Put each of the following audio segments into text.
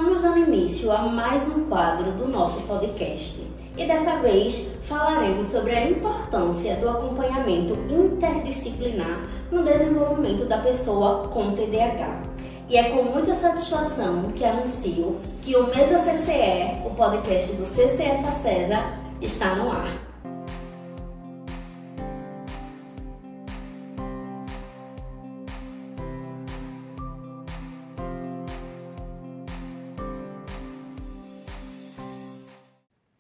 Estamos dando início a mais um quadro do nosso podcast e dessa vez falaremos sobre a importância do acompanhamento interdisciplinar no desenvolvimento da pessoa com TDAH. E é com muita satisfação que anuncio que o Mesa CCE, o podcast do CCE Facesa, está no ar.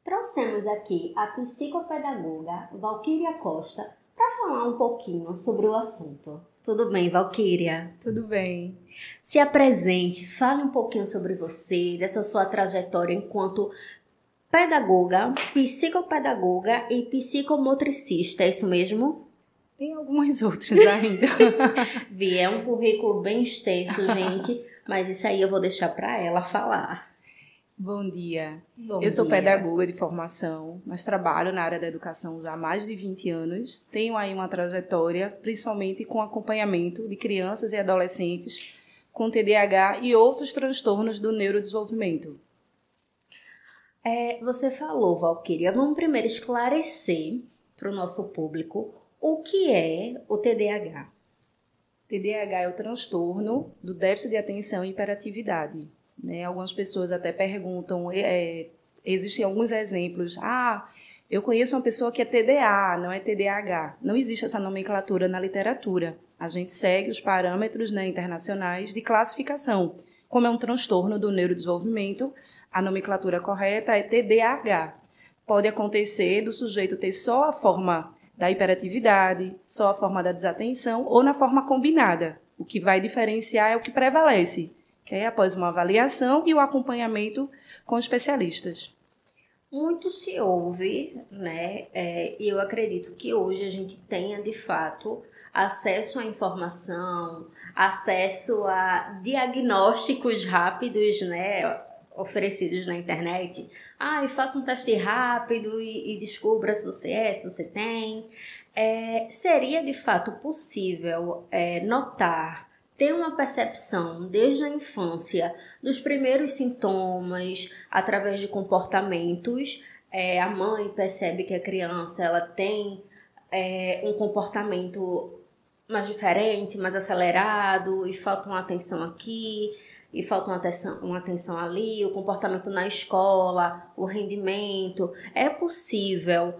Trouxemos aqui a psicopedagoga Valquíria Costa para falar um pouquinho sobre o assunto. Tudo bem, Valquíria? Tudo bem. Se apresente, fale um pouquinho sobre você, dessa sua trajetória enquanto pedagoga, psicopedagoga e psicomotricista, é isso mesmo? Tem algumas outras ainda. Vi, é um currículo bem extenso, gente, mas isso aí eu vou deixar para ela falar. Bom dia. Bom Eu sou dia. pedagoga de formação, mas trabalho na área da educação já há mais de 20 anos. Tenho aí uma trajetória, principalmente com acompanhamento de crianças e adolescentes com TDAH e outros transtornos do neurodesenvolvimento. Você falou, Valquíria, vamos primeiro esclarecer para o nosso público o que é o TDAH. TDAH é o transtorno do déficit de atenção e hiperatividade. Algumas pessoas até perguntam, existem alguns exemplos. Eu conheço uma pessoa que é TDA, não é TDAH. Não existe essa nomenclatura na literatura. A gente segue os parâmetros internacionais de classificação. Como é um transtorno do neurodesenvolvimento, a nomenclatura correta é TDAH. Pode acontecer do sujeito ter só a forma da hiperatividade, só a forma da desatenção ou na forma combinada. O que vai diferenciar é o que prevalece, que é após uma avaliação e o acompanhamento com especialistas. Muito se ouve, e eu acredito que hoje a gente tenha, de fato, acesso à informação, acesso a diagnósticos rápidos, oferecidos na internet. Faça um teste rápido e descubra se você tem. Seria, de fato, possível notar, ter uma percepção desde a infância dos primeiros sintomas, através de comportamentos. A mãe percebe que a criança ela tem um comportamento mais diferente, mais acelerado, e falta uma atenção aqui, e falta uma atenção ali, o comportamento na escola, o rendimento. É possível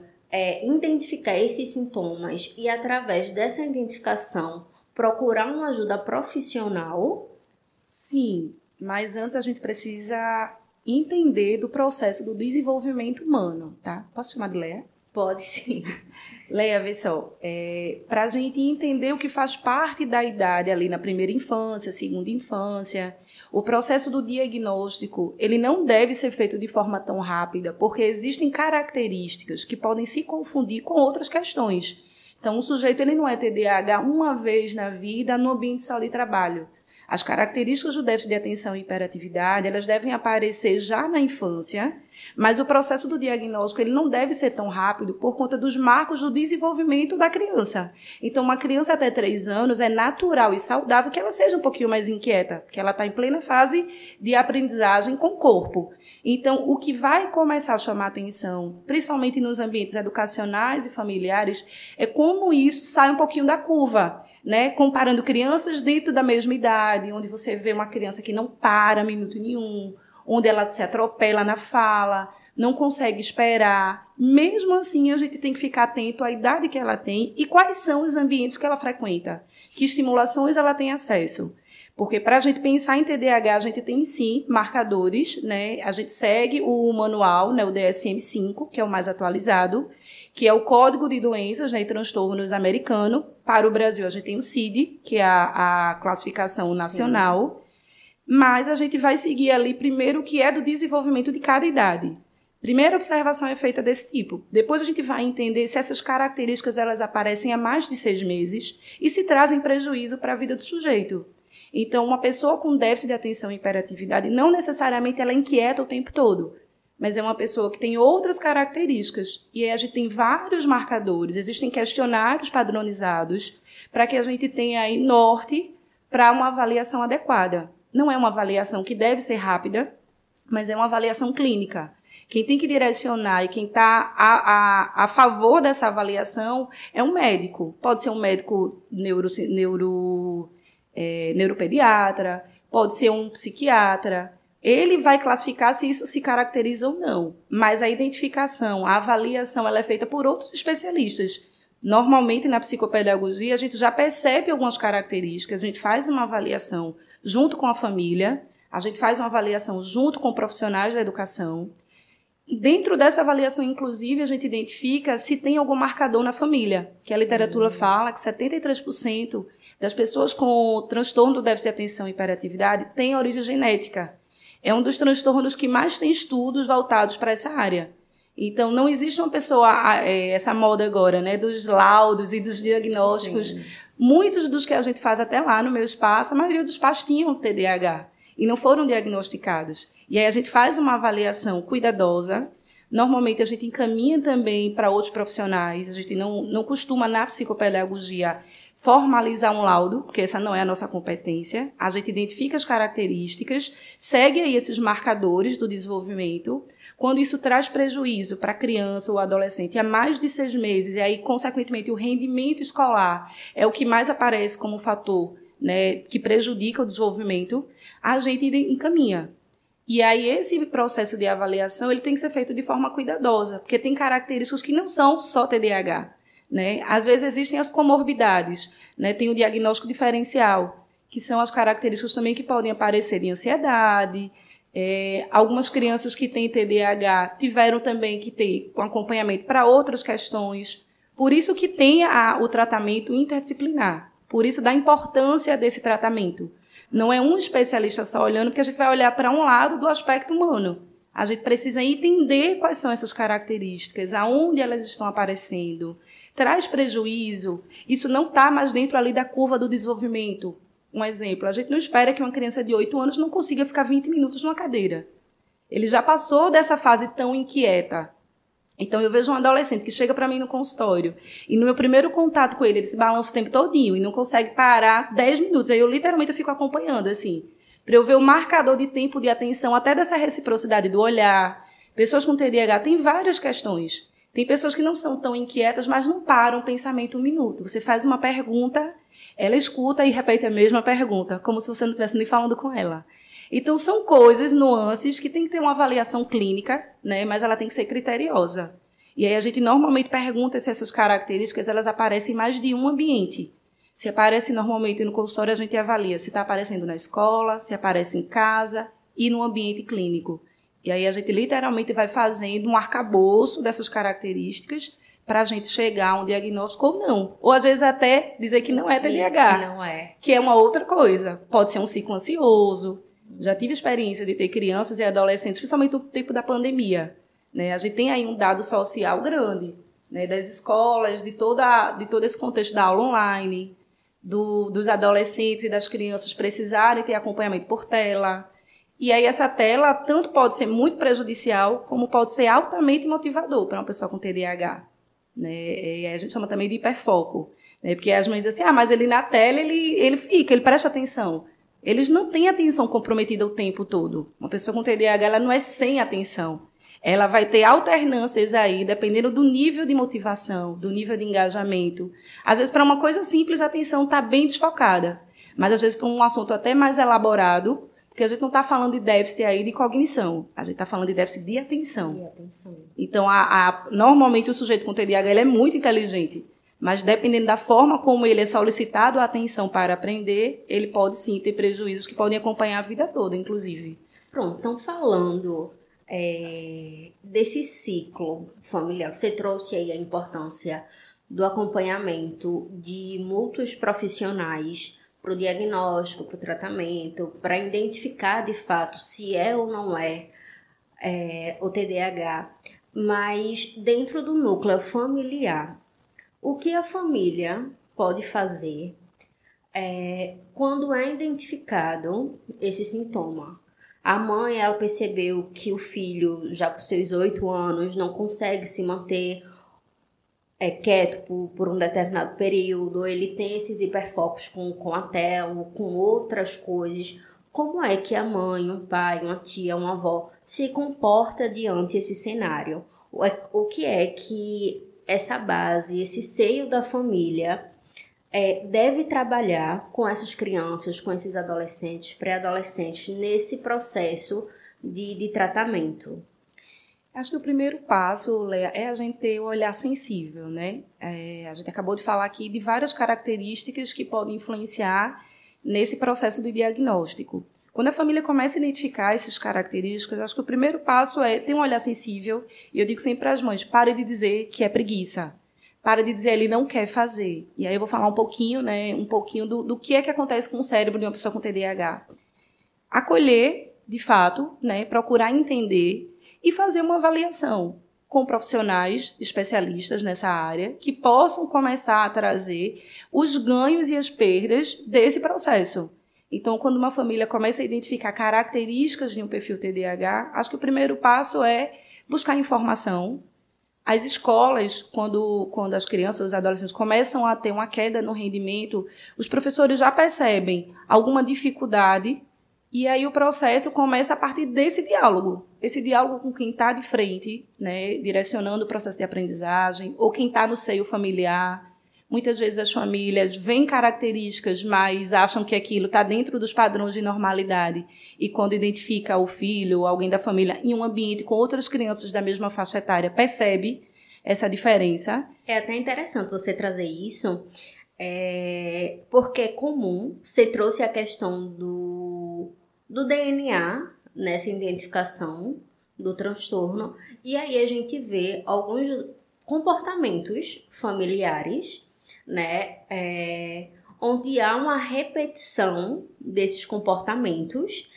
identificar esses sintomas e, através dessa identificação, procurar uma ajuda profissional? Sim, mas antes a gente precisa entender do processo do desenvolvimento humano, tá? Posso chamar de Leia? Pode, sim. Leia, vê só, para a gente entender o que faz parte da idade ali na primeira infância, segunda infância, o processo do diagnóstico, ele não deve ser feito de forma tão rápida, porque existem características que podem se confundir com outras questões. Então, o sujeito ele não é TDAH uma vez na vida no ambiente só de trabalho. As características do déficit de atenção e hiperatividade, elas devem aparecer já na infância, mas o processo do diagnóstico ele não deve ser tão rápido por conta dos marcos do desenvolvimento da criança. Então, uma criança até 3 anos é natural e saudável que ela seja um pouquinho mais inquieta, porque ela está em plena fase de aprendizagem com o corpo. Então, o que vai começar a chamar atenção, principalmente nos ambientes educacionais e familiares, é como isso sai um pouquinho da curva, comparando crianças dentro da mesma idade, onde você vê uma criança que não para minuto nenhum, onde ela se atropela na fala, não consegue esperar. Mesmo assim, a gente tem que ficar atento à idade que ela tem e quais são os ambientes que ela frequenta, que estimulações ela tem acesso. Porque para a gente pensar em TDAH, a gente tem sim marcadores, A gente segue o manual, o DSM-5, que é o mais atualizado, que é o Código de Doenças e Transtornos americano. Para o Brasil, a gente tem o CID, que é a classificação nacional. Sim. Mas a gente vai seguir ali primeiro o que é do desenvolvimento de cada idade. Primeira observação é feita desse tipo. Depois a gente vai entender se essas características elas aparecem há mais de 6 meses e se trazem prejuízo para a vida do sujeito. Então, uma pessoa com déficit de atenção e hiperatividade, não necessariamente ela é inquieta o tempo todo, mas é uma pessoa que tem outras características. E aí a gente tem vários marcadores, existem questionários padronizados para que a gente tenha aí norte para uma avaliação adequada. Não é uma avaliação que deve ser rápida, mas é uma avaliação clínica. Quem tem que direcionar e quem está a favor dessa avaliação é um médico. Pode ser um médico neuropediatra, pode ser um psiquiatra. Ele vai classificar se isso se caracteriza ou não. Mas a identificação, a avaliação, ela é feita por outros especialistas. Normalmente, na psicopedagogia, a gente já percebe algumas características, a gente faz uma avaliação junto com a família, a gente faz uma avaliação junto com profissionais da educação. E dentro dessa avaliação, inclusive, a gente identifica se tem algum marcador na família, que a literatura fala que 73% das pessoas com transtorno do déficit de atenção e hiperatividade têm origem genética. É um dos transtornos que mais tem estudos voltados para essa área. Então, não existe uma pessoa, essa moda agora, né, dos laudos e dos diagnósticos. Sim. Muitos dos que a gente faz até lá no meu espaço, a maioria dos pais tinham TDAH e não foram diagnosticados. E aí a gente faz uma avaliação cuidadosa. Normalmente a gente encaminha também para outros profissionais. A gente não costuma, na psicopedagogia, formalizar um laudo, porque essa não é a nossa competência. A gente identifica as características, segue aí esses marcadores do desenvolvimento. Quando isso traz prejuízo para a criança ou adolescente há mais de 6 meses, e aí, consequentemente, o rendimento escolar é o que mais aparece como fator, né, que prejudica o desenvolvimento, a gente encaminha. E aí, esse processo de avaliação ele tem que ser feito de forma cuidadosa, porque tem características que não são só TDAH. Né? Às vezes existem as comorbidades, né? Tem o diagnóstico diferencial, que são as características também que podem aparecer de ansiedade. Algumas crianças que têm TDAH tiveram também que ter um acompanhamento para outras questões. Por isso que tem o tratamento interdisciplinar. Por isso da importância desse tratamento. Não é um especialista só olhando, porque a gente vai olhar para um lado do aspecto humano. A gente precisa entender quais são essas características, aonde elas estão aparecendo. Traz prejuízo, isso não está mais dentro ali da curva do desenvolvimento. Um exemplo, a gente não espera que uma criança de 8 anos não consiga ficar 20 minutos numa cadeira. Ele já passou dessa fase tão inquieta. Então, eu vejo um adolescente que chega para mim no consultório e no meu primeiro contato com ele, ele se balança o tempo todinho e não consegue parar 10 minutos. Aí eu literalmente fico acompanhando, assim, para eu ver o marcador de tempo de atenção, até dessa reciprocidade do olhar. Pessoas com TDAH têm várias questões. Tem pessoas que não são tão inquietas, mas não param o pensamento um minuto. Você faz uma pergunta, ela escuta e repete a mesma pergunta, como se você não estivesse nem falando com ela. Então, são coisas, nuances, que tem que ter uma avaliação clínica, né, mas ela tem que ser criteriosa. E aí a gente normalmente pergunta se essas características elas aparecem em mais de um ambiente. Se aparece normalmente no consultório, a gente avalia se está aparecendo na escola, se aparece em casa e no ambiente clínico. E aí a gente literalmente vai fazendo um arcabouço dessas características para a gente chegar a um diagnóstico ou não. Ou às vezes até dizer que não é TDAH. Não é. Que é uma outra coisa. Pode ser um ciclo ansioso. Já tive experiência de ter crianças e adolescentes, principalmente no tempo da pandemia. Né? A gente tem aí um dado social grande, né? Das escolas, de todo esse contexto da aula online, dos adolescentes e das crianças precisarem ter acompanhamento por tela. E aí essa tela tanto pode ser muito prejudicial, como pode ser altamente motivador para uma pessoa com TDAH. Né? A gente chama também de hiperfoco. Né? Porque as mães dizem assim, mas ele na tela, ele presta atenção. Eles não têm atenção comprometida o tempo todo. Uma pessoa com TDAH, ela não é sem atenção. Ela vai ter alternâncias aí, dependendo do nível de motivação, do nível de engajamento. Às vezes, para uma coisa simples, a atenção está bem desfocada. Mas, às vezes, para um assunto até mais elaborado, porque a gente não está falando de déficit aí de cognição. A gente está falando de déficit de atenção. Então, normalmente, o sujeito com TDAH ele é muito inteligente. Mas, dependendo da forma como ele é solicitado a atenção para aprender, ele pode, sim, ter prejuízos que podem acompanhar a vida toda, inclusive. Pronto, então, falando desse ciclo familiar, você trouxe aí a importância do acompanhamento de múltiplos profissionais para o diagnóstico, para o tratamento, para identificar, de fato, se é ou não é o TDAH. Mas, dentro do núcleo familiar, o que a família pode fazer quando é identificado esse sintoma? A mãe, ela percebeu que o filho, já com seus 8 anos, não consegue se manter quieto por um determinado período, ele tem esses hiperfocos com a tela, com outras coisas. como é que a mãe, um pai, uma tia, uma avó se comporta diante esse cenário? O que é que essa base, esse seio da família deve trabalhar com essas crianças, com esses adolescentes, pré-adolescentes, nesse processo de tratamento? Acho que o primeiro passo, Lea, é a gente ter o olhar sensível, né? A gente acabou de falar aqui de várias características que podem influenciar nesse processo de diagnóstico. Quando a família começa a identificar essas características, acho que o primeiro passo é ter um olhar sensível. E eu digo sempre às mães, pare de dizer que é preguiça. Para de dizer ele não quer fazer. E aí eu vou falar um pouquinho, né, do que é que acontece com o cérebro de uma pessoa com TDAH. Acolher, de fato, né, procurar entender e fazer uma avaliação com profissionais especialistas nessa área que possam começar a trazer os ganhos e as perdas desse processo. Então, quando uma família começa a identificar características de um perfil TDAH, acho que o primeiro passo é buscar informação. As escolas, quando as crianças, os adolescentes começam a ter uma queda no rendimento, os professores já percebem alguma dificuldade e aí o processo começa a partir desse diálogo. Esse diálogo com quem está de frente, né, direcionando o processo de aprendizagem, ou quem está no seio familiar. Muitas vezes as famílias veem características, mas acham que aquilo está dentro dos padrões de normalidade. E quando identifica o filho ou alguém da família em um ambiente com outras crianças da mesma faixa etária, percebe essa diferença. É até interessante você trazer isso, porque é comum, você trouxe a questão do DNA nessa identificação do transtorno, e aí a gente vê alguns comportamentos familiares, né, onde há uma repetição desses comportamentos,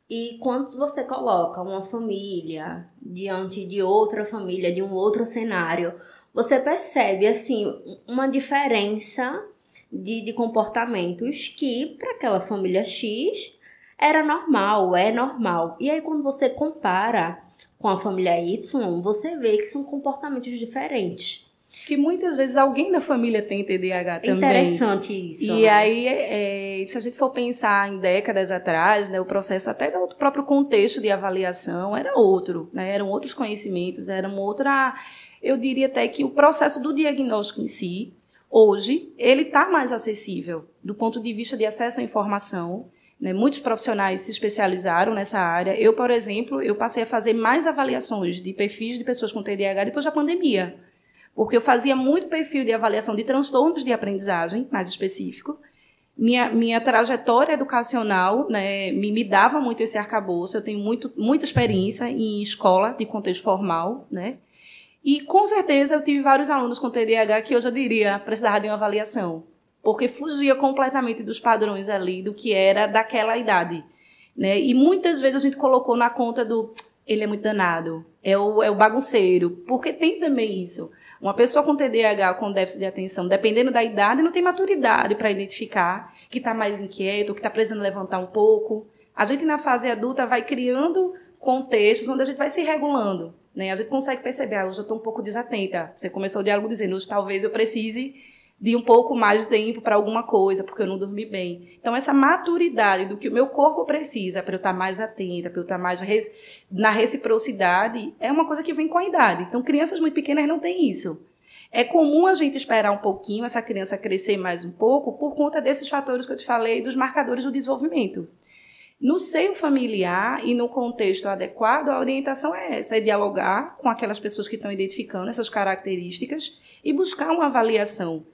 e quando você coloca uma família diante de outra família, de um outro cenário, você percebe assim uma diferença de comportamentos que para aquela família X era normal, é normal. E aí quando você compara com a família Y, você vê que são comportamentos diferentes. Que muitas vezes alguém da família tem TDAH também. Interessante isso. E aí, se a gente for pensar em décadas atrás, né, o processo até do próprio contexto de avaliação era outro, né, eram outros conhecimentos, era uma outra... Eu diria até que o processo do diagnóstico em si, hoje, ele está mais acessível do ponto de vista de acesso à informação. Né, muitos profissionais se especializaram nessa área. Eu, por exemplo, passei a fazer mais avaliações de perfis de pessoas com TDAH depois da pandemia. Porque eu fazia muito perfil de avaliação de transtornos de aprendizagem, mais específico. Minha trajetória educacional, né, me dava muito esse arcabouço. Eu tenho muita experiência em escola de contexto formal, né? E, com certeza, eu tive vários alunos com TDAH que hoje eu diria precisavam de uma avaliação. Porque fugia completamente dos padrões ali, do que era daquela idade. Né? E muitas vezes a gente colocou na conta do ele é muito danado, é o bagunceiro, porque tem também isso. Uma pessoa com TDAH, com déficit de atenção, dependendo da idade, não tem maturidade para identificar que está mais inquieto, que está precisando levantar um pouco. A gente, na fase adulta, vai criando contextos onde a gente vai se regulando. Né? A gente consegue perceber, hoje eu estou um pouco desatenta. Você começou o diálogo dizendo, hoje talvez eu precise de um pouco mais de tempo para alguma coisa, porque eu não dormi bem. Então, essa maturidade do que o meu corpo precisa para eu estar mais atenta, para eu estar mais na reciprocidade, é uma coisa que vem com a idade. Então, crianças muito pequenas não têm isso. É comum a gente esperar um pouquinho essa criança crescer mais um pouco por conta desses fatores que eu te falei, dos marcadores do desenvolvimento. No seio familiar e no contexto adequado, a orientação é essa, é dialogar com aquelas pessoas que estão identificando essas características e buscar uma avaliação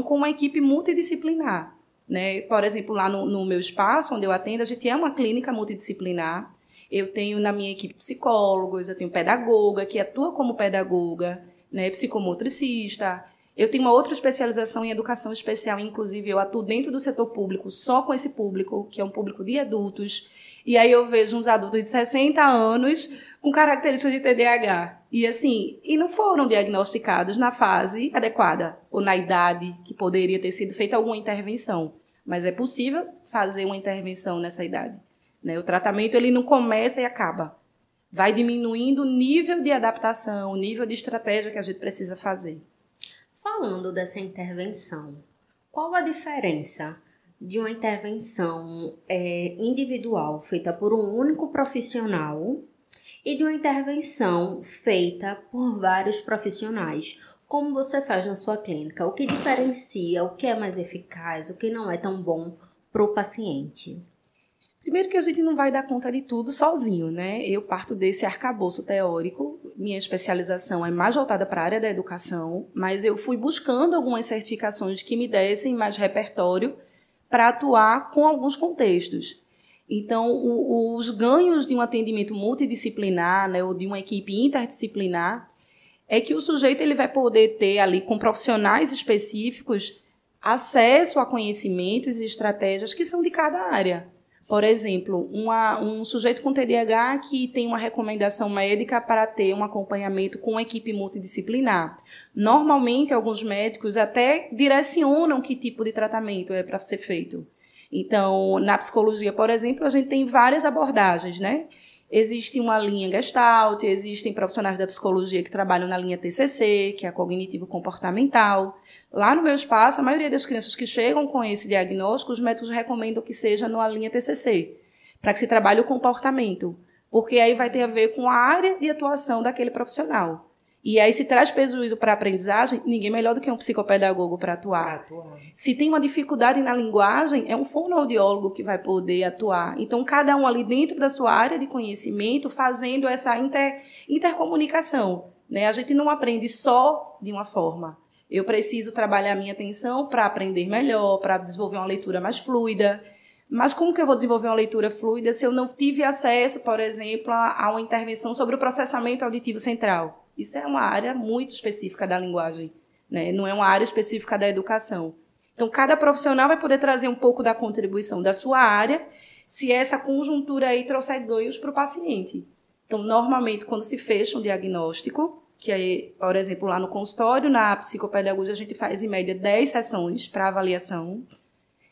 com uma equipe multidisciplinar. Né? Por exemplo, lá no meu espaço, onde eu atendo, a gente é uma clínica multidisciplinar. Eu tenho na minha equipe psicólogos, eu tenho pedagoga, que atua como pedagoga, né? Psicomotricista. Eu tenho uma outra especialização em educação especial, inclusive eu atuo dentro do setor público, só com esse público, que é um público de adultos. E aí eu vejo uns adultos de 60 anos com características de TDAH. E assim, e não foram diagnosticados na fase adequada, ou na idade que poderia ter sido feita alguma intervenção. Mas é possível fazer uma intervenção nessa idade. Né? O tratamento ele não começa e acaba. Vai diminuindo o nível de adaptação, o nível de estratégia que a gente precisa fazer. Falando dessa intervenção, qual a diferença de uma intervenção individual feita por um único profissional e de uma intervenção feita por vários profissionais? Como você faz na sua clínica? O que diferencia, o que é mais eficaz, o que não é tão bom para o paciente? Primeiro que a gente não vai dar conta de tudo sozinho, né? Eu parto desse arcabouço teórico, minha especialização é mais voltada para a área da educação, mas eu fui buscando algumas certificações que me dessem mais repertório para atuar com alguns contextos. Então, os ganhos de um atendimento multidisciplinar, né, ou de uma equipe interdisciplinar, é que o sujeito ele vai poder ter ali, com profissionais específicos, acesso a conhecimentos e estratégias que são de cada área. Por exemplo, um sujeito com TDAH que tem uma recomendação médica para ter um acompanhamento com uma equipe multidisciplinar. Normalmente, alguns médicos até direcionam que tipo de tratamento é para ser feito. Então, na psicologia, por exemplo, a gente tem várias abordagens, né? Existe uma linha Gestalt, existem profissionais da psicologia que trabalham na linha TCC, que é a cognitivo-comportamental. Lá no meu espaço, a maioria das crianças que chegam com esse diagnóstico, os médicos recomendam que seja na linha TCC, para que se trabalhe o comportamento, porque aí vai ter a ver com a área de atuação daquele profissional. E aí, se traz prejuízo para a aprendizagem, ninguém melhor do que um psicopedagogo para atuar. Se tem uma dificuldade na linguagem, é um fonoaudiólogo que vai poder atuar. Então, cada um ali dentro da sua área de conhecimento, fazendo essa intercomunicação, né? A gente não aprende só de uma forma. Eu preciso trabalhar a minha atenção para aprender melhor, para desenvolver uma leitura mais fluida. Mas como que eu vou desenvolver uma leitura fluida se eu não tive acesso, por exemplo, a uma intervenção sobre o processamento auditivo central? Isso é uma área muito específica da linguagem, né? Não é uma área específica da educação. Então, cada profissional vai poder trazer um pouco da contribuição da sua área, se essa conjuntura aí trouxer ganhos para o paciente. Então, normalmente, quando se fecha um diagnóstico, que aí, por exemplo, lá no consultório, na psicopedagogia, a gente faz, em média, 10 sessões para avaliação.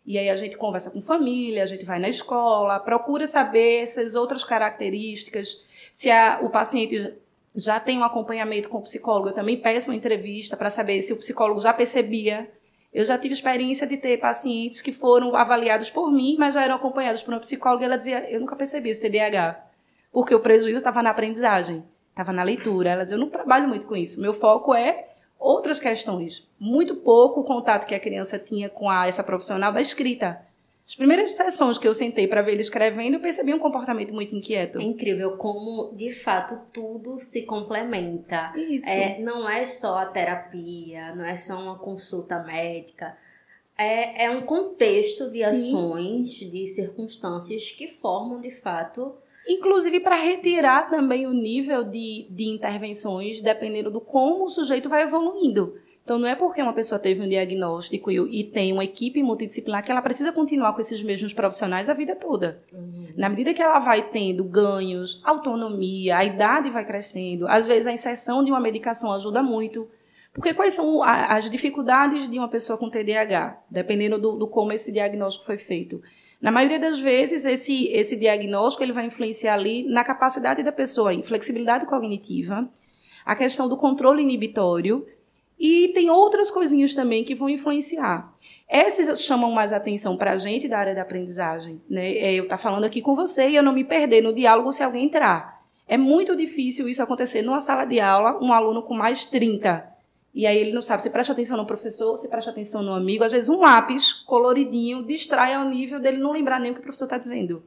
E aí a gente conversa com família, a gente vai na escola, procura saber essas outras características, se o paciente já tem um acompanhamento com o psicólogo, eu também peço uma entrevista para saber se o psicólogo já percebia. Eu já tive experiência de ter pacientes que foram avaliados por mim, mas já eram acompanhados por uma psicóloga e ela dizia, eu nunca percebi esse TDAH, porque o prejuízo estava na aprendizagem, estava na leitura. Ela dizia, eu não trabalho muito com isso, meu foco é outras questões. Muito pouco o contato que a criança tinha com essa profissional da escrita. As primeiras sessões que eu sentei para ver ele escrevendo, eu percebi um comportamento muito inquieto. É incrível como, de fato, tudo se complementa. Isso. Não é só a terapia, não é só uma consulta médica. É um contexto de ações, de circunstâncias que formam, de fato... Inclusive para retirar também o nível de intervenções, dependendo do como o sujeito vai evoluindo. Então, não é porque uma pessoa teve um diagnóstico e tem uma equipe multidisciplinar que ela precisa continuar com esses mesmos profissionais a vida toda. Na medida que ela vai tendo ganhos, autonomia, a idade vai crescendo, às vezes a inserção de uma medicação ajuda muito. Porque quais são as dificuldades de uma pessoa com TDAH, dependendo do como esse diagnóstico foi feito? Na maioria das vezes, esse diagnóstico ele vai influenciar ali na capacidade da pessoa, em flexibilidade cognitiva, a questão do controle inibitório, e tem outras coisinhas também que vão influenciar. Essas chamam mais atenção para a gente da área da aprendizagem, né? Eu estar falando aqui com você e eu não me perder no diálogo se alguém entrar. É muito difícil isso acontecer numa sala de aula, um aluno com mais 30. E aí ele não sabe se presta atenção no professor, se presta atenção no amigo. Às vezes um lápis coloridinho distrai ao nível dele não lembrar nem o que o professor está dizendo.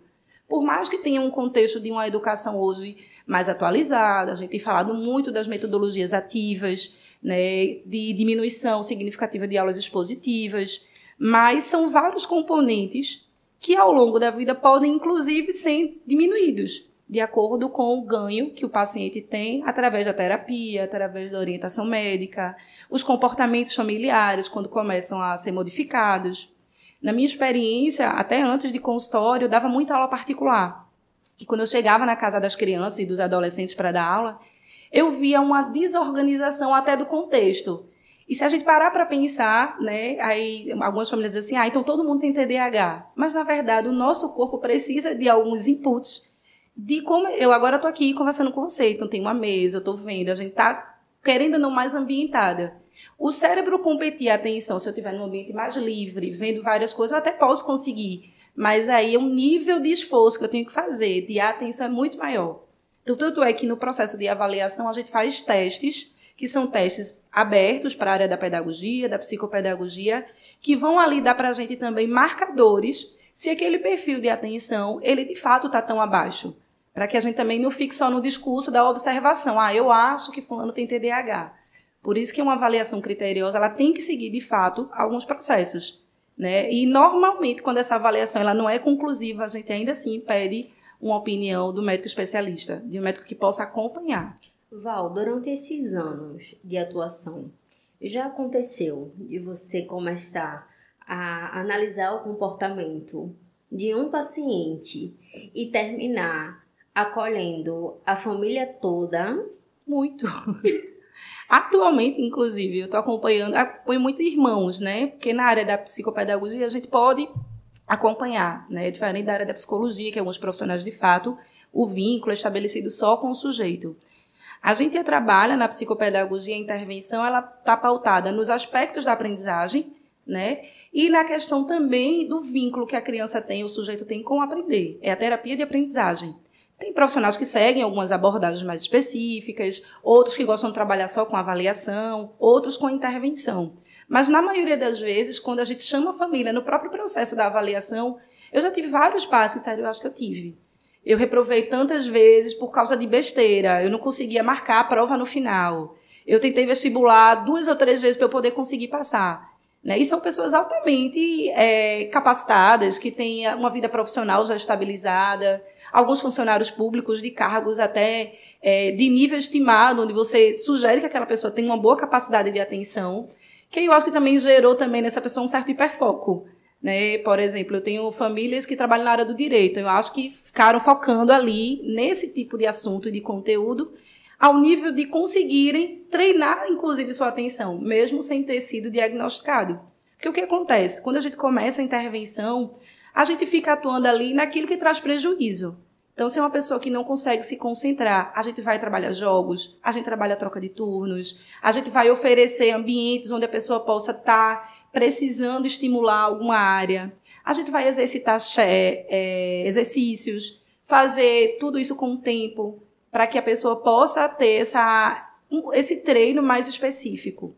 Por mais que tenha um contexto de uma educação hoje mais atualizada, a gente tem falado muito das metodologias ativas, né, de diminuição significativa de aulas expositivas, mas são vários componentes que ao longo da vida podem inclusive ser diminuídos de acordo com o ganho que o paciente tem através da terapia, através da orientação médica, os comportamentos familiares quando começam a ser modificados. Na minha experiência, até antes de consultório, eu dava muita aula particular. E quando eu chegava na casa das crianças e dos adolescentes para dar aula, eu via uma desorganização até do contexto. E se a gente parar para pensar, né, aí algumas famílias dizem assim, então todo mundo tem TDAH. Mas, na verdade, o nosso corpo precisa de alguns inputs de como... Eu agora estou aqui conversando com você, então tem uma mesa, eu estou vendo, a gente está querendo ou não mais ambientada. O cérebro competir a atenção, se eu estiver num ambiente mais livre, vendo várias coisas, eu até posso conseguir. Mas aí é um nível de esforço que eu tenho que fazer, de atenção é muito maior. Então, tanto é que no processo de avaliação a gente faz testes, que são testes abertos para a área da pedagogia, da psicopedagogia, que vão ali dar para a gente também marcadores se aquele perfil de atenção, ele de fato está tão abaixo. Para que a gente também não fique só no discurso da observação. Eu acho que fulano tem TDAH. Por isso que uma avaliação criteriosa, ela tem que seguir, de fato, alguns processos, né? E, normalmente, quando essa avaliação ela não é conclusiva, a gente ainda assim pede uma opinião do médico especialista, de um médico que possa acompanhar. Val, durante esses anos de atuação, já aconteceu de você começar a analisar o comportamento de um paciente e terminar acolhendo a família toda? Muito. Atualmente, inclusive, eu estou acompanho muitos irmãos, né? Porque na área da psicopedagogia a gente pode acompanhar, né? Diferente da área da psicologia, que alguns profissionais, de fato, o vínculo é estabelecido só com o sujeito. A gente trabalha na psicopedagogia, a intervenção, ela está pautada nos aspectos da aprendizagem, né? E na questão também do vínculo que a criança tem, o sujeito tem com o aprender. É a terapia de aprendizagem. Tem profissionais que seguem algumas abordagens mais específicas, outros que gostam de trabalhar só com avaliação, outros com intervenção. Mas, na maioria das vezes, quando a gente chama a família no próprio processo da avaliação, eu já tive vários pais que disseram, eu acho que eu tive. Eu reprovei tantas vezes por causa de besteira, eu não conseguia marcar a prova no final. Eu tentei vestibular 2 ou 3 vezes para eu poder conseguir passar. Né? E são pessoas altamente capacitadas, que têm uma vida profissional já estabilizada, alguns funcionários públicos de cargos até de nível estimado, onde você sugere que aquela pessoa tenha uma boa capacidade de atenção, que eu acho que também gerou também nessa pessoa um certo hiperfoco. Né? Por exemplo, eu tenho famílias que trabalham na área do direito, eu acho que ficaram focando ali nesse tipo de assunto e de conteúdo, ao nível de conseguirem treinar, inclusive, sua atenção, mesmo sem ter sido diagnosticado. Porque o que acontece? Quando a gente começa a intervenção, a gente fica atuando ali naquilo que traz prejuízo. Então, se é uma pessoa que não consegue se concentrar, a gente vai trabalhar jogos, a gente trabalha troca de turnos, a gente vai oferecer ambientes onde a pessoa possa estar precisando estimular alguma área, a gente vai exercitar exercícios, fazer tudo isso com o tempo, para que a pessoa possa ter esse treino mais específico.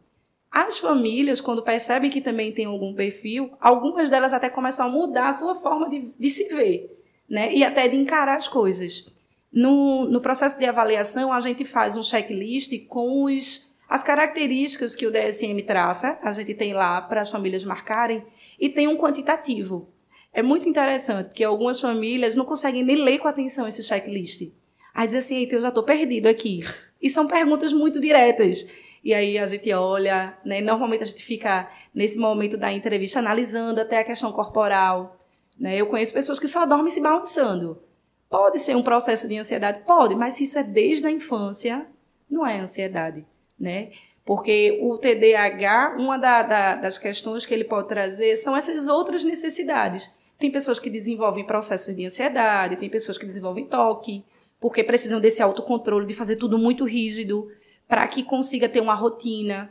As famílias, quando percebem que também tem algum perfil, algumas delas até começam a mudar a sua forma de se ver, né? E até de encarar as coisas. No processo de avaliação, a gente faz um checklist com as características que o DSM traça, a gente tem lá para as famílias marcarem, e tem um quantitativo. É muito interessante, porque algumas famílias não conseguem nem ler com atenção esse checklist. Aí diz assim, eu já estou perdido aqui. E são perguntas muito diretas. E aí a gente olha, né? Normalmente a gente fica nesse momento da entrevista analisando até a questão corporal. Né? Eu conheço pessoas que só dormem se balançando. Pode ser um processo de ansiedade? Pode, mas se isso é desde a infância, não é ansiedade. Né? Porque o TDAH, uma das questões que ele pode trazer são essas outras necessidades. Tem pessoas que desenvolvem processos de ansiedade, tem pessoas que desenvolvem toque, porque precisam desse autocontrole, de fazer tudo muito rígido, para que consiga ter uma rotina.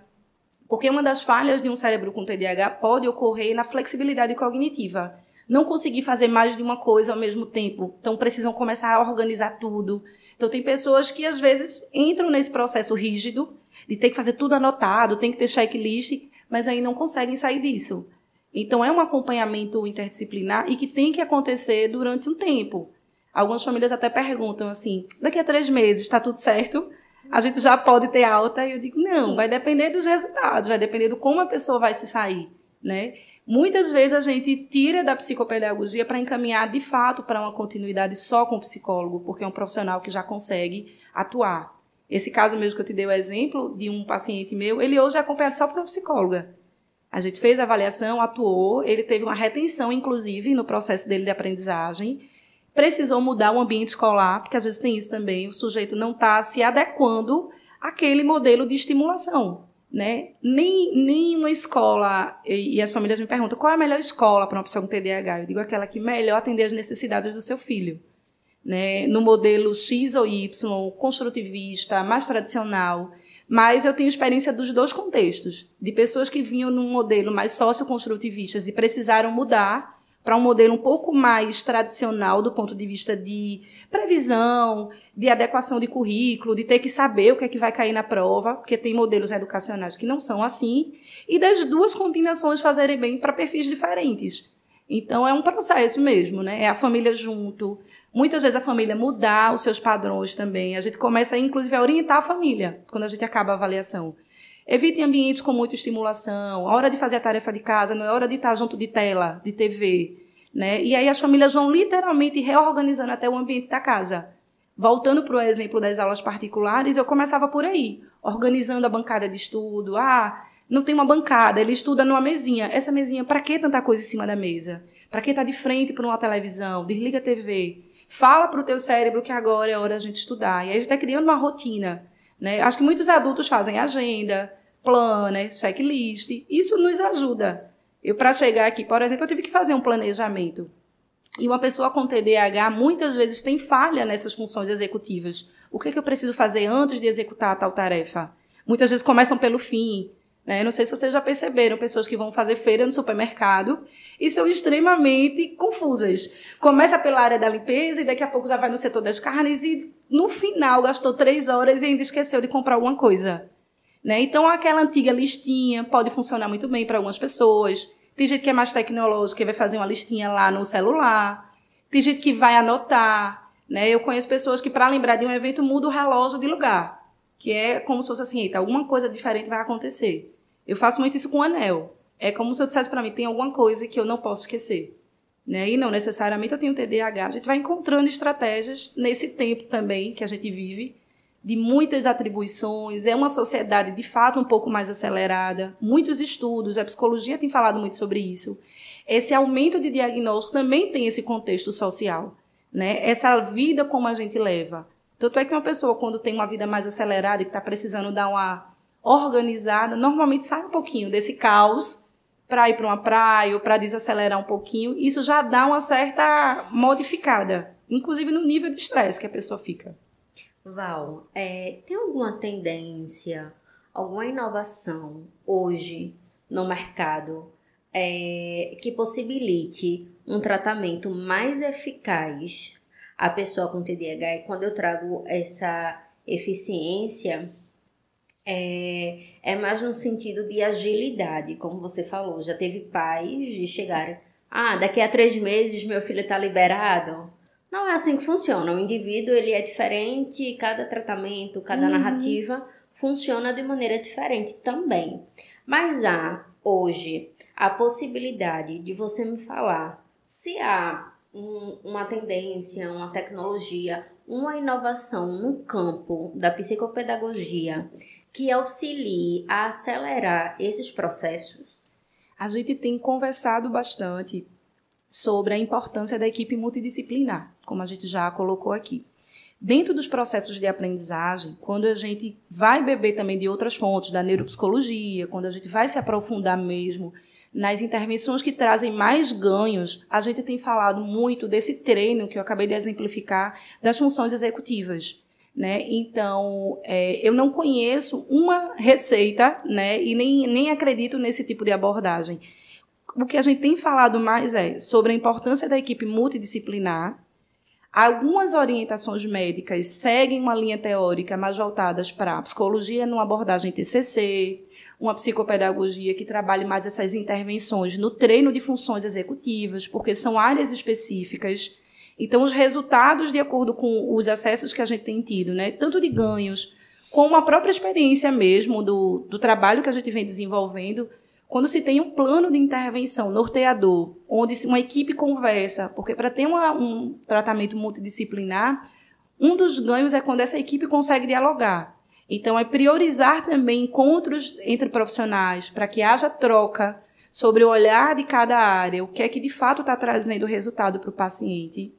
Porque uma das falhas de um cérebro com TDAH pode ocorrer na flexibilidade cognitiva. Não conseguir fazer mais de uma coisa ao mesmo tempo. Então, precisam começar a organizar tudo. Então, tem pessoas que, às vezes, entram nesse processo rígido, de ter que fazer tudo anotado, tem que ter checklist, mas aí não conseguem sair disso. Então, é um acompanhamento interdisciplinar e que tem que acontecer durante um tempo. Algumas famílias até perguntam assim, daqui a 3 meses está tudo certo? A gente já pode ter alta? E eu digo, não, vai depender dos resultados, vai depender de como a pessoa vai se sair, né? Muitas vezes a gente tira da psicopedagogia para encaminhar, de fato, para uma continuidade só com o psicólogo, porque é um profissional que já consegue atuar. Esse caso mesmo que eu te dei o exemplo de um paciente meu, ele hoje é acompanhado só por uma psicóloga. A gente fez a avaliação, atuou, ele teve uma retenção, inclusive, no processo dele de aprendizagem, precisou mudar o ambiente escolar, porque às vezes tem isso também, o sujeito não está se adequando àquele modelo de estimulação, né? Nem uma escola, e as famílias me perguntam, qual é a melhor escola para uma pessoa com TDAH? Eu digo aquela que melhor atender as necessidades do seu filho, né? No modelo X ou Y, construtivista, mais tradicional, Mas eu tenho experiência dos dois contextos, de pessoas que vinham num modelo mais socioconstrutivistas e precisaram mudar para um modelo um pouco mais tradicional do ponto de vista de previsão, de adequação de currículo, de ter que saber o que é que vai cair na prova, porque tem modelos educacionais que não são assim, e das duas combinações fazerem bem para perfis diferentes. Então, é um processo mesmo, né? É a família junto. Muitas vezes a família mudar os seus padrões também. A gente começa, inclusive, a orientar a família quando a gente acaba a avaliação. Evite ambientes com muita estimulação. A hora de fazer a tarefa de casa não é hora de estar junto de tela, de TV, né? E aí as famílias vão literalmente reorganizando até o ambiente da casa. Voltando para o exemplo das aulas particulares, eu começava por aí, organizando a bancada de estudo. Não tem uma bancada, ele estuda numa mesinha. Essa mesinha, para que tanta coisa em cima da mesa? Para que estar de frente para uma televisão? Desliga a TV. Fala para o teu cérebro que agora é hora da gente estudar. E aí a gente está criando uma rotina, né? Acho que muitos adultos fazem agenda, planner, checklist. Isso nos ajuda. Eu, para chegar aqui, por exemplo, eu tive que fazer um planejamento. E uma pessoa com TDAH muitas vezes tem falha nessas funções executivas. O que é que eu preciso fazer antes de executar a tal tarefa? Muitas vezes começam pelo fim. Não sei se vocês já perceberam, pessoas que vão fazer feira no supermercado e são extremamente confusas. Começa pela área da limpeza e daqui a pouco já vai no setor das carnes e no final gastou 3 horas e ainda esqueceu de comprar alguma coisa. Então aquela antiga listinha pode funcionar muito bem para algumas pessoas. Tem gente que é mais tecnológica e vai fazer uma listinha lá no celular. Tem gente que vai anotar. Eu conheço pessoas que, para lembrar de um evento, muda o relógio de lugar. Que é como se fosse assim, eita, alguma coisa diferente vai acontecer. Eu faço muito isso com o anel. É como se eu dissesse para mim, tem alguma coisa que eu não posso esquecer. E não necessariamente eu tenho TDAH. A gente vai encontrando estratégias nesse tempo também que a gente vive, de muitas atribuições. É uma sociedade, de fato, um pouco mais acelerada. Muitos estudos, a psicologia tem falado muito sobre isso. Esse aumento de diagnóstico também tem esse contexto social. Essa vida como a gente leva. Tanto é que uma pessoa, quando tem uma vida mais acelerada e que está precisando dar uma organizada, normalmente sai um pouquinho desse caos para ir para uma praia ou para desacelerar um pouquinho. Isso já dá uma certa modificada, inclusive no nível de estresse que a pessoa fica. Val, tem alguma tendência, alguma inovação hoje no mercado que possibilite um tratamento mais eficaz à pessoa com TDAH? E quando eu trago essa eficiência, é mais no sentido de agilidade, como você falou. Já teve pais de chegarem, daqui a 3 meses meu filho está liberado. Não é assim que funciona. O indivíduo ele é diferente, cada tratamento, cada narrativa funciona de maneira diferente também. Mas há, hoje, a possibilidade de você me falar se há uma tendência, uma tecnologia, uma inovação no campo da psicopedagogia que auxilie a acelerar esses processos? A gente tem conversado bastante sobre a importância da equipe multidisciplinar, como a gente já colocou aqui. Dentro dos processos de aprendizagem, quando a gente vai beber também de outras fontes, da neuropsicologia, quando a gente vai se aprofundar mesmo nas intervenções que trazem mais ganhos, a gente tem falado muito desse treino que eu acabei de exemplificar das funções executivas. Então, eu não conheço uma receita, e nem acredito nesse tipo de abordagem. O que a gente tem falado mais é sobre a importância da equipe multidisciplinar. Algumas orientações médicas seguem uma linha teórica mais voltadas para a psicologia numa abordagem TCC, uma psicopedagogia que trabalhe mais essas intervenções no treino de funções executivas, porque são áreas específicas. Então, os resultados, de acordo com os acessos que a gente tem tido, tanto de ganhos, como a própria experiência mesmo do trabalho que a gente vem desenvolvendo, quando se tem um plano de intervenção norteador, onde uma equipe conversa, porque para ter um tratamento multidisciplinar, um dos ganhos é quando essa equipe consegue dialogar. Então, é priorizar também encontros entre profissionais, para que haja troca sobre o olhar de cada área, o que é que de fato está trazendo resultado para o paciente.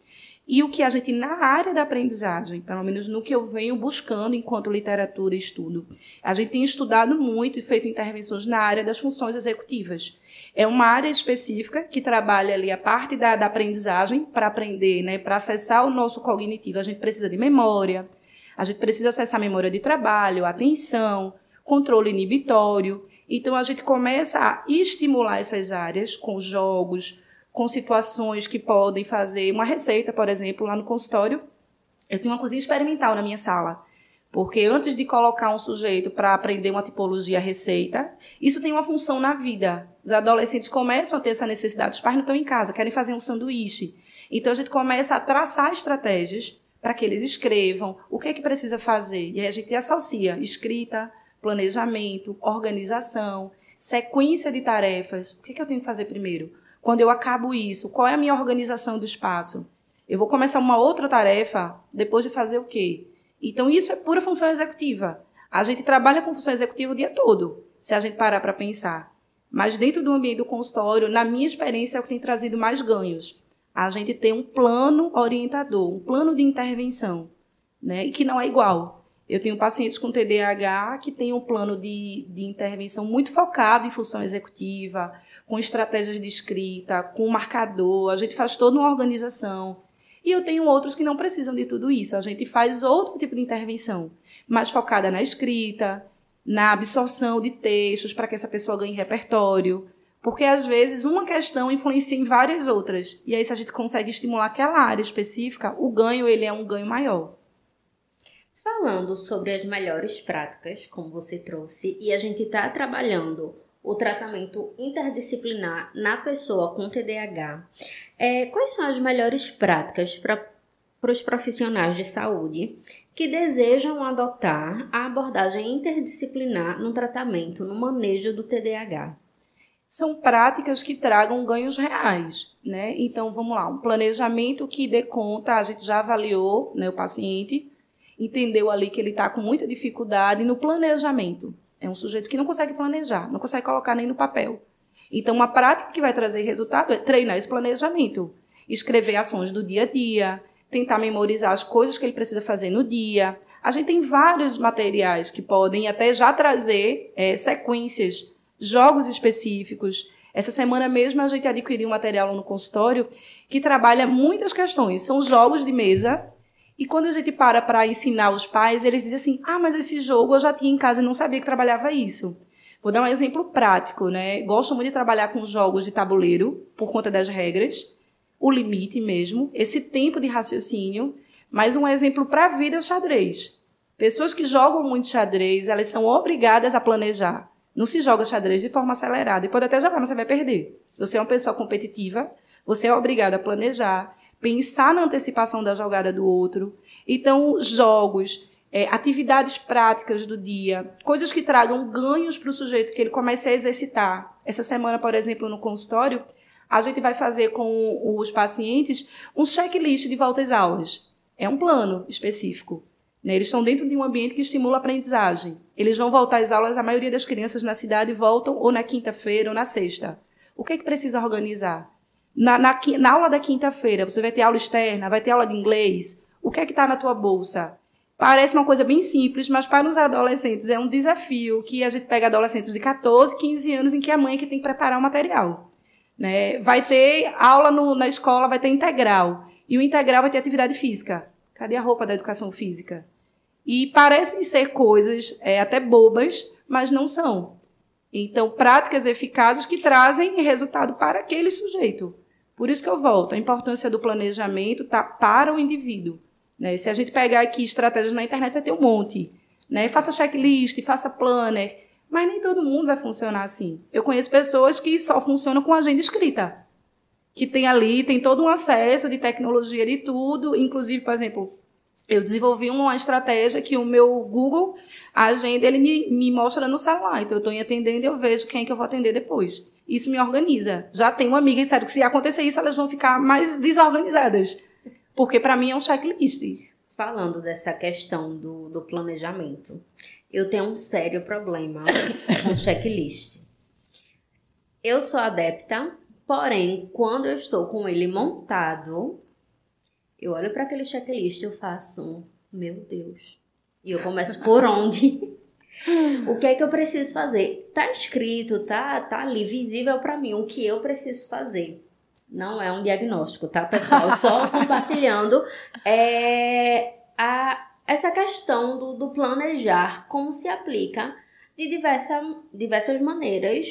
E o que a gente, na área da aprendizagem, pelo menos no que eu venho buscando enquanto literatura e estudo, a gente tem estudado muito e feito intervenções na área das funções executivas. É uma área específica que trabalha ali a parte da aprendizagem para aprender, para acessar o nosso cognitivo. A gente precisa de memória, A gente precisa acessar a memória de trabalho, atenção, controle inibitório. Então, a gente começa a estimular essas áreas com jogos, com situações que podem fazer uma receita, por exemplo, lá no consultório. Eu tenho uma cozinha experimental na minha sala. Porque antes de colocar um sujeito para aprender uma tipologia receita, isso tem uma função na vida. Os adolescentes começam a ter essa necessidade. Os pais não estão em casa, querem fazer um sanduíche. Então, a gente começa a traçar estratégias para que eles escrevam o que é que precisa fazer. E aí a gente associa escrita, planejamento, organização, sequência de tarefas. O que é que eu tenho que fazer primeiro? Quando eu acabo isso, qual é a minha organização do espaço? Eu vou começar uma outra tarefa depois de fazer o quê? Então, isso é pura função executiva. A gente trabalha com função executiva o dia todo, se a gente parar para pensar. Mas dentro do ambiente do consultório, na minha experiência, é o que tem trazido mais ganhos. A gente tem um plano orientador, um plano de intervenção, né? E que não é igual. Eu tenho pacientes com TDAH que têm um plano de intervenção muito focado em função executiva, com estratégias de escrita, com marcador. A gente faz toda uma organização. E eu tenho outros que não precisam de tudo isso. A gente faz outro tipo de intervenção, mais focada na escrita, na absorção de textos, para que essa pessoa ganhe repertório. Porque, às vezes, uma questão influencia em várias outras. E aí, se a gente consegue estimular aquela área específica, o ganho ele é um ganho maior. Falando sobre as melhores práticas, como você trouxe, e a gente está trabalhando o tratamento interdisciplinar na pessoa com TDAH, quais são as melhores práticas para os profissionais de saúde que desejam adotar a abordagem interdisciplinar no tratamento, no manejo do TDAH? São práticas que tragam ganhos reais, né? Então, vamos lá, um planejamento que dê conta, a gente já avaliou, né, o paciente, entendeu ali que ele está com muita dificuldade no planejamento. É um sujeito que não consegue planejar, não consegue colocar nem no papel. Então, uma prática que vai trazer resultado é treinar esse planejamento. Escrever ações do dia a dia, tentar memorizar as coisas que ele precisa fazer no dia. A gente tem vários materiais que podem até já trazer sequências, jogos específicos. Essa semana mesmo a gente adquiriu um material no consultório que trabalha muitas questões. São jogos de mesa. E quando a gente para ensinar os pais, eles dizem assim, mas esse jogo eu já tinha em casa e não sabia que trabalhava isso. Vou dar um exemplo prático, né? Gosto muito de trabalhar com jogos de tabuleiro, por conta das regras, o limite mesmo, esse tempo de raciocínio. Mas um exemplo para a vida é o xadrez. Pessoas que jogam muito xadrez, elas são obrigadas a planejar. Não se joga xadrez de forma acelerada. E pode até jogar, mas você vai perder. Se você é uma pessoa competitiva, você é obrigado a planejar, pensar na antecipação da jogada do outro. Então, jogos, atividades práticas do dia, coisas que tragam ganhos para o sujeito, que ele comece a exercitar. Essa semana, por exemplo, no consultório, a gente vai fazer com os pacientes um checklist de volta às aulas. É um plano específico, né? Eles estão dentro de um ambiente que estimula a aprendizagem. Eles vão voltar às aulas, a maioria das crianças na cidade voltam ou na quinta-feira ou na sexta. O que é que precisa organizar? Na aula da quinta-feira, você vai ter aula externa, vai ter aula de inglês. O que é que está na tua bolsa? Parece uma coisa bem simples, mas para os adolescentes é um desafio que a gente pega adolescentes de 14, 15 anos em que a mãe é que tem que preparar o material, né? Vai ter aula na escola, vai ter integral. E o integral vai ter atividade física. Cadê a roupa da educação física? E parecem ser coisas até bobas, mas não são. Então, práticas eficazes que trazem resultado para aquele sujeito. Por isso que eu volto, a importância do planejamento está para o indivíduo, né? Se a gente pegar aqui estratégias na internet, vai ter um monte, né? Faça checklist, faça planner, mas nem todo mundo vai funcionar assim. Eu conheço pessoas que só funcionam com agenda escrita, que tem todo um acesso de tecnologia de tudo, inclusive, por exemplo, eu desenvolvi uma estratégia que o meu Google, a agenda, ele me mostra no celular. Então, eu estou atendendo e eu vejo quem é que eu vou atender depois. Isso me organiza. Já tenho uma amiga que sabe que se acontecer isso, elas vão ficar mais desorganizadas. Porque, para mim, é um checklist. Falando dessa questão do planejamento, eu tenho um sério problema com checklist. Eu sou adepta, porém, quando eu estou com ele montado, eu olho para aquele checklist e eu faço, meu Deus. E eu começo por onde? O que é que eu preciso fazer? Tá escrito, tá ali visível para mim o que eu preciso fazer. Não é um diagnóstico, tá, pessoal? Só compartilhando essa questão do planejar, como se aplica de diversas maneiras,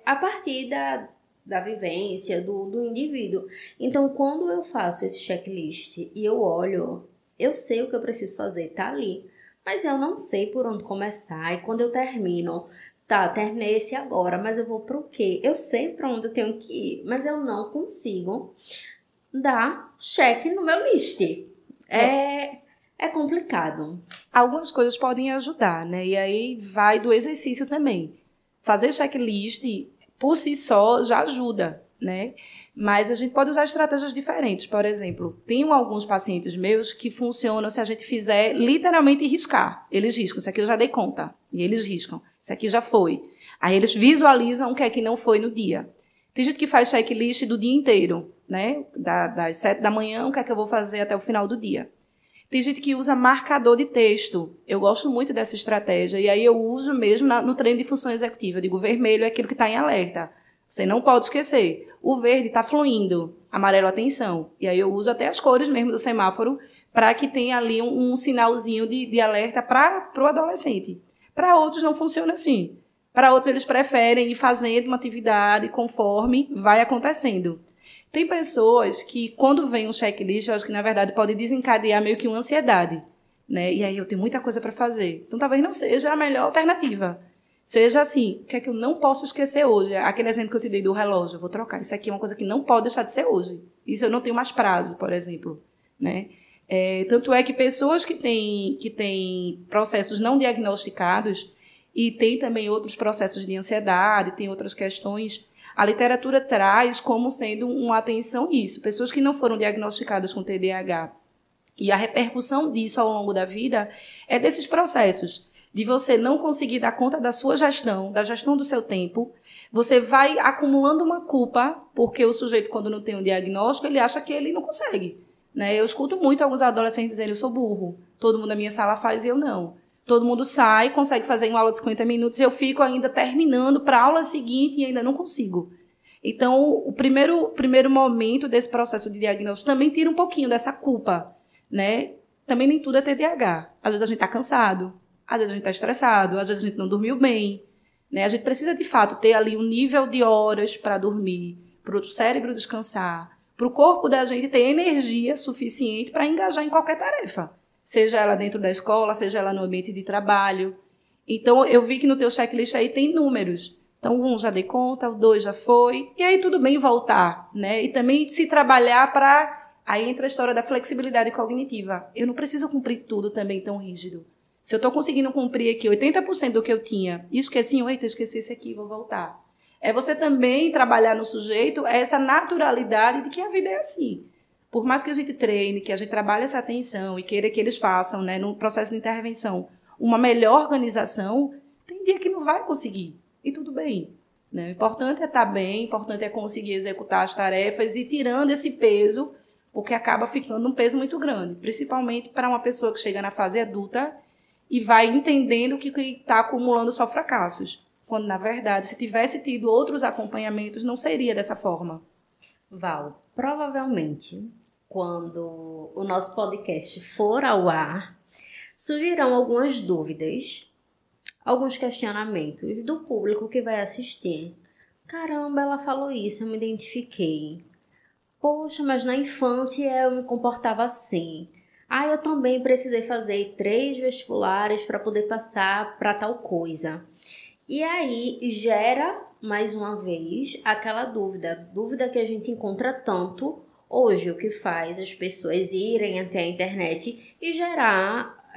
a partir da vivência do indivíduo. Então, quando eu faço esse checklist e eu olho, eu sei o que eu preciso fazer, tá ali. Mas eu não sei por onde começar. E quando eu termino, tá, terminei esse agora, mas eu vou pro quê? Eu sei para onde eu tenho que ir, mas eu não consigo dar check no meu list. É complicado. Algumas coisas podem ajudar, né? E aí vai do exercício também. Fazer checklist por si só já ajuda, né? Mas a gente pode usar estratégias diferentes. Por exemplo, tenho alguns pacientes meus que funcionam se a gente fizer literalmente riscar. Eles riscam, isso aqui eu já dei conta. E eles riscam, isso aqui já foi. Aí eles visualizam o que é que não foi no dia. Tem gente que faz checklist do dia inteiro, né? Das 7 da manhã, o que é que eu vou fazer até o final do dia. Tem gente que usa marcador de texto. Eu gosto muito dessa estratégia. E aí eu uso mesmo no treino de função executiva. Eu digo, o vermelho é aquilo que está em alerta. Você não pode esquecer. O verde está fluindo. Amarelo, atenção. E aí eu uso até as cores mesmo do semáforo para que tenha ali um sinalzinho de alerta para o adolescente. Para outros não funciona assim. Para outros eles preferem ir fazendo uma atividade conforme vai acontecendo. Tem pessoas que, quando vem um checklist, eu acho que, na verdade, pode desencadear meio que uma ansiedade, né? E aí eu tenho muita coisa para fazer. Então, talvez não seja a melhor alternativa. Seja assim, o que é que eu não posso esquecer hoje? Aquele exemplo que eu te dei do relógio, eu vou trocar. Isso aqui é uma coisa que não pode deixar de ser hoje. Isso eu não tenho mais prazo, por exemplo, né? Tanto é que pessoas que têm processos não diagnosticados e têm também outros processos de ansiedade, têm outras questões, a literatura traz como sendo uma atenção nisso. Pessoas que não foram diagnosticadas com TDAH. E a repercussão disso ao longo da vida é desses processos. De você não conseguir dar conta da sua gestão, da gestão do seu tempo. Você vai acumulando uma culpa, porque o sujeito, quando não tem um diagnóstico, ele acha que ele não consegue, né? Eu escuto muito alguns adolescentes dizendo, eu sou burro. Todo mundo na minha sala faz e eu não. Todo mundo sai, consegue fazer uma aula de 50 minutos e eu fico ainda terminando para a aula seguinte e ainda não consigo. Então, o primeiro momento desse processo de diagnóstico também tira um pouquinho dessa culpa, né? Também nem tudo é TDAH. Às vezes a gente está cansado, às vezes a gente está estressado, às vezes a gente não dormiu bem, né? A gente precisa, de fato, ter ali um nível de horas para dormir, para o cérebro descansar, para o corpo da gente ter energia suficiente para engajar em qualquer tarefa. Seja ela dentro da escola, seja ela no ambiente de trabalho. Então, eu vi que no teu checklist aí tem números. Então, o 1 já dei conta, o 2 já foi. E aí, tudo bem voltar, né? E também se trabalhar para... Aí entra a história da flexibilidade cognitiva. Eu não preciso cumprir tudo também tão rígido. Se eu estou conseguindo cumprir aqui 80% do que eu tinha e esqueci, esqueci esse aqui, vou voltar. É você também trabalhar no sujeito essa naturalidade de que a vida é assim. Por mais que a gente treine, que a gente trabalhe essa atenção e queira que eles façam, né, no processo de intervenção, uma melhor organização, tem dia que não vai conseguir. E tudo bem. Né? O importante é estar bem, o importante é conseguir executar as tarefas e tirando esse peso, porque acaba ficando um peso muito grande, principalmente para uma pessoa que chega na fase adulta e vai entendendo que está acumulando só fracassos. Quando, na verdade, se tivesse tido outros acompanhamentos, não seria dessa forma. Val, provavelmente, quando o nosso podcast for ao ar, surgirão algumas dúvidas, alguns questionamentos do público que vai assistir. Caramba, ela falou isso, eu me identifiquei. Poxa, mas na infância eu me comportava assim. Eu também precisei fazer 3 vestibulares para poder passar para tal coisa. E aí gera, mais uma vez, aquela dúvida que a gente encontra tanto hoje, o que faz as pessoas irem até a internet e gerar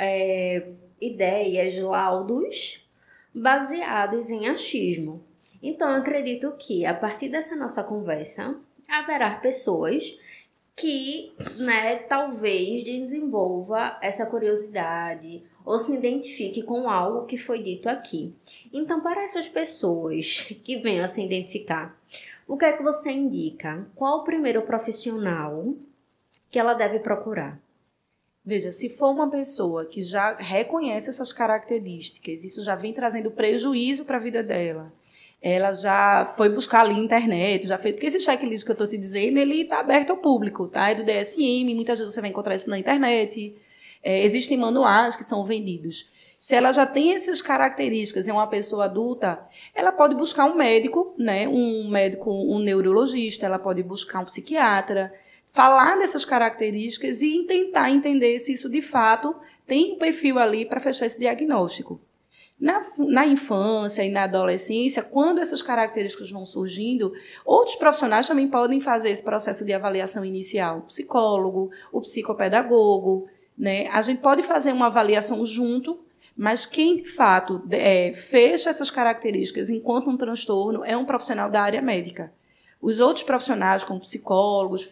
ideias, laudos baseados em achismo. Então, eu acredito que, a partir dessa nossa conversa, haverá pessoas que, talvez desenvolva essa curiosidade ou se identifique com algo que foi dito aqui. Então, para essas pessoas que venham a se identificar, o que é que você indica? Qual o primeiro profissional que ela deve procurar? Veja, se for uma pessoa que já reconhece essas características, isso já vem trazendo prejuízo para a vida dela, ela já foi buscar ali na internet, já fez... Porque esse checklist que eu estou te dizendo, ele está aberto ao público, tá? É do DSM, muitas vezes você vai encontrar isso na internet. Existem manuais que são vendidos. Se ela já tem essas características em uma pessoa adulta, ela pode buscar um médico, né? Um neurologista, ela pode buscar um psiquiatra, falar dessas características e tentar entender se isso de fato tem um perfil ali para fechar esse diagnóstico. Na infância e na adolescência, quando essas características vão surgindo, outros profissionais também podem fazer esse processo de avaliação inicial. O psicólogo, o psicopedagogo, né? A gente pode fazer uma avaliação junto, mas quem, de fato, fecha essas características enquanto um transtorno é um profissional da área médica. Os outros profissionais, como psicólogos,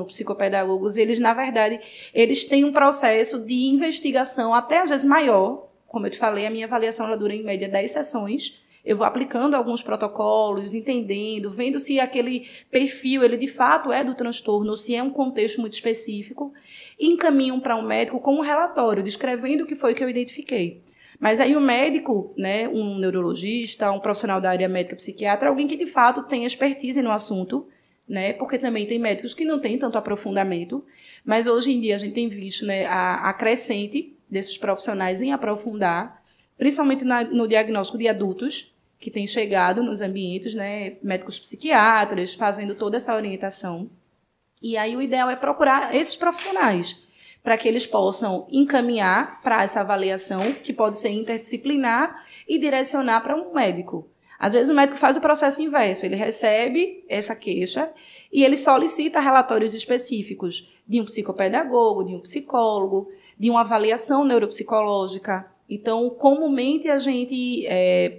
psicopedagogos, eles, na verdade, eles têm um processo de investigação até, às vezes, maior. Como eu te falei, a minha avaliação ela dura, em média, 10 sessões. Eu vou aplicando alguns protocolos, entendendo, vendo se aquele perfil, ele, de fato, é do transtorno, ou se é um contexto muito específico, e encaminham para um médico com um relatório, descrevendo o que foi que eu identifiquei. Mas aí o médico, né, um neurologista, um profissional da área médica, psiquiatra, alguém que de fato tem expertise no assunto, né, porque também tem médicos que não têm tanto aprofundamento, mas hoje em dia a gente tem visto, né, a crescente desses profissionais em aprofundar, principalmente no diagnóstico de adultos, que tem chegado nos ambientes, né, médicos psiquiatras, fazendo toda essa orientação. E aí o ideal é procurar esses profissionais, para que eles possam encaminhar para essa avaliação, que pode ser interdisciplinar, e direcionar para um médico. Às vezes o médico faz o processo inverso, ele recebe essa queixa e ele solicita relatórios específicos de um psicopedagogo, de um psicólogo, de uma avaliação neuropsicológica. Então, comumente a gente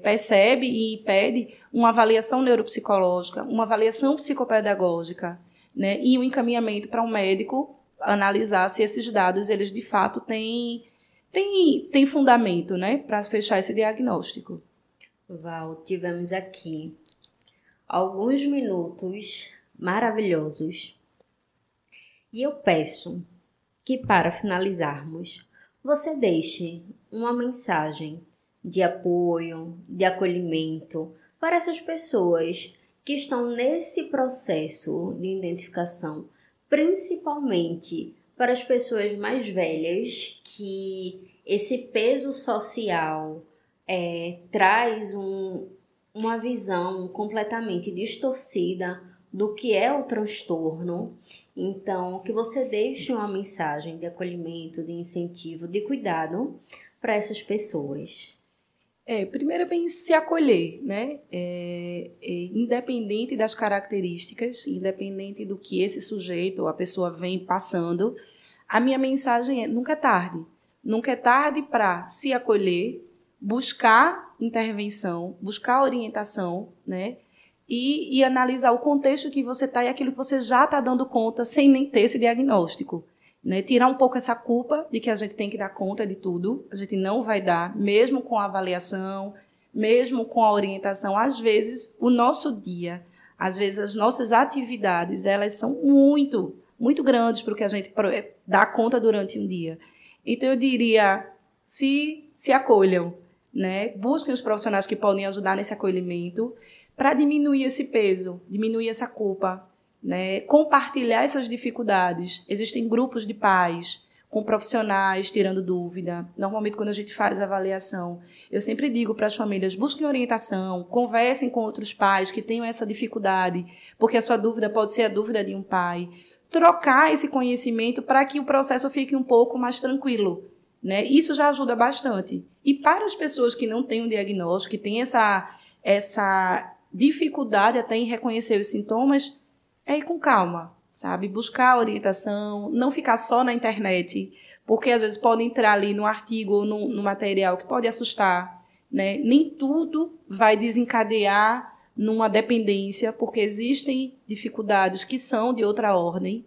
percebe e pede uma avaliação neuropsicológica, uma avaliação psicopedagógica, né, e um encaminhamento para um médico analisar se esses dados, eles de fato têm fundamento, né, para fechar esse diagnóstico. Val, tivemos aqui alguns minutos maravilhosos e eu peço que, para finalizarmos, você deixe uma mensagem de apoio, de acolhimento para essas pessoas que estão nesse processo de identificação, principalmente para as pessoas mais velhas, que esse peso social traz uma visão completamente distorcida do que é o transtorno. Então, que você deixe uma mensagem de acolhimento, de incentivo, de cuidado para essas pessoas. Primeiro é bem se acolher, né? Independente das características, independente do que esse sujeito ou a pessoa vem passando, a minha mensagem é: nunca é tarde. Nunca é tarde para se acolher, buscar intervenção, buscar orientação, né? E analisar o contexto que você está e aquilo que você já está dando conta sem nem ter esse diagnóstico. Né? Tirar um pouco essa culpa de que a gente tem que dar conta de tudo. A gente não vai dar, mesmo com a avaliação, mesmo com a orientação. Às vezes, o nosso dia, às vezes as nossas atividades, elas são muito, muito grandes para o que a gente dá conta durante um dia. Então, eu diria, se acolham, né? Busquem os profissionais que podem ajudar nesse acolhimento para diminuir esse peso, diminuir essa culpa, né? Compartilhar essas dificuldades. Existem grupos de pais com profissionais tirando dúvida. Normalmente, quando a gente faz a avaliação, eu sempre digo para as famílias: busquem orientação, conversem com outros pais que tenham essa dificuldade, porque a sua dúvida pode ser a dúvida de um pai. Trocar esse conhecimento para que o processo fique um pouco mais tranquilo, né? Isso já ajuda bastante. E para as pessoas que não têm um diagnóstico, que têm essa dificuldade até em reconhecer os sintomas, ir com calma, sabe? Buscar orientação, não ficar só na internet, porque às vezes pode entrar ali no artigo ou no material que pode assustar, né? Nem tudo vai desencadear numa dependência, porque existem dificuldades que são de outra ordem,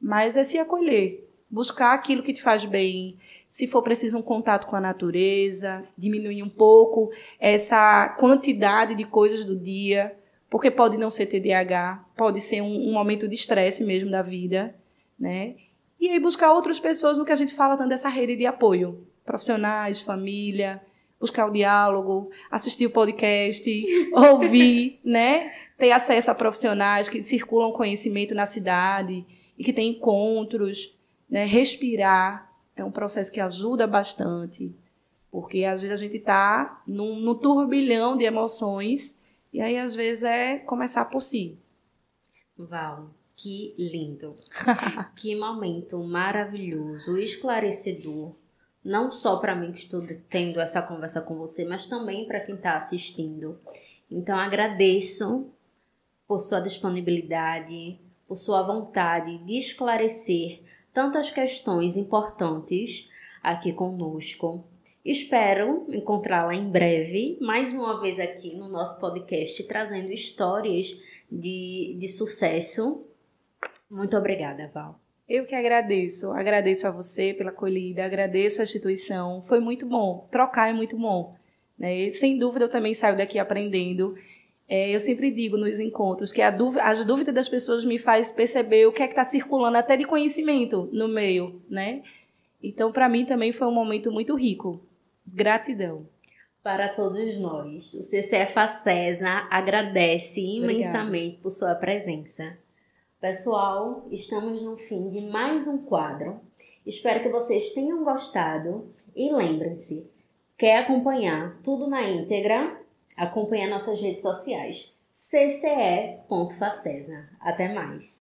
mas é se acolher, buscar aquilo que te faz bem. Se for preciso um contato com a natureza, diminuir um pouco essa quantidade de coisas do dia, porque pode não ser TDAH, pode ser um momento de estresse mesmo da vida, né? E aí buscar outras pessoas, no que a gente fala tanto dessa rede de apoio, profissionais, família, buscar o diálogo, assistir o podcast, ouvir, né? Ter acesso a profissionais que circulam conhecimento na cidade e que têm encontros, né? Respirar, é um processo que ajuda bastante, porque às vezes a gente está num turbilhão de emoções, e aí às vezes é começar por si. Val, que lindo. Que momento maravilhoso, esclarecedor. Não só para mim que estou tendo essa conversa com você, mas também para quem está assistindo. Então, agradeço por sua disponibilidade, por sua vontade de esclarecer tantas questões importantes aqui conosco. Espero encontrá-la em breve, mais uma vez aqui no nosso podcast, trazendo histórias de sucesso. Muito obrigada, Val. Eu que agradeço a você pela acolhida, agradeço a instituição, foi muito bom, trocar é muito bom, né? E, sem dúvida eu também saio daqui aprendendo. Eu sempre digo nos encontros que as dúvidas das pessoas me faz perceber o que é que está circulando até de conhecimento no meio, né? Então, para mim também foi um momento muito rico. Gratidão. Para todos nós, o CCE Facesa agradece imensamente por sua presença. Pessoal, estamos no fim de mais um quadro. Espero que vocês tenham gostado e lembrem-se, quer acompanhar tudo na íntegra? Acompanhe nossas redes sociais, cce.facesa. Até mais!